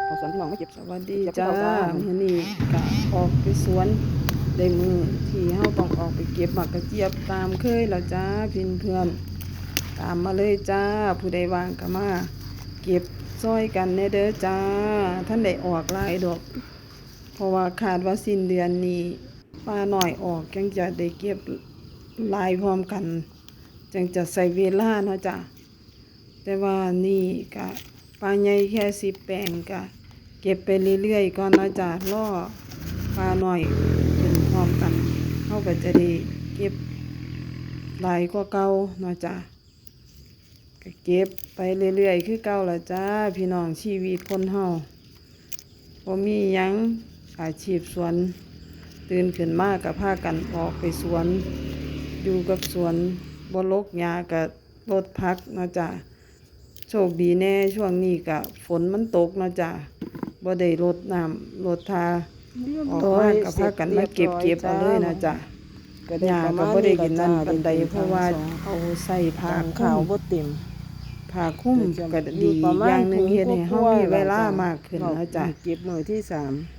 เอาสวนพี่น้องมาเก็บสวัสดี เก็บ จ้า เจ้า มื้อนี้ก็ออกไปสวนได้มือที่เฮาต้องออกไปเก็บหมากกระเจี๊ยบตามเคยแล้วจ้าพี่เพื่อนตามมาเลยจ้าผู้ใดว่างก็มาเก็บซอยกันแน่เด้อจ้าท่านได้ออกหลายดอกเพราะว่าคาดว่าสิ้นเดือนนี้ปลาน้อยออกจังจะได้เก็บหลายพร้อมกันจังจะใส่เวลาเนาะจ้าแต่ว่านี่ก็ปลาใหญ่แค่10แปลงก็เก็บไปเรื่อยๆก่อนนะจ้ะรอปลาหน่อยขึ้นพร้อมกันเขาก็จะได้เก็บหลายกว่าเก่าเนาะจ้ะก็เก็บไปเรื่อยๆคือเก่าละจ้าพี่น้องชีวิตคนเฮาบ่มีหยังอาชีพสวนตื่นขึ้นมาก็พากันออกไปสวนอยู่กับสวนบ่รกหญ้าก็รดผักเนาะจ้ะโชคดีแน่ช่วงนี้ก็ฝนมันตกเนาะจ้ะบ่ได้รดน้ำรดทาออกมาก็พากันมาเก็บเอาเลยนะจ้ะหญ้าก็บ่ได้กินนั่นปานใดเพราะว่าเอาใส่ผ้า ขาวบ่เต็ม ผ้าคลุมก็ดีอย่างหนึงเฮ็ดให้เฮามีเวลามากขึ้นนะจ้ะ เก็บมื้อที่3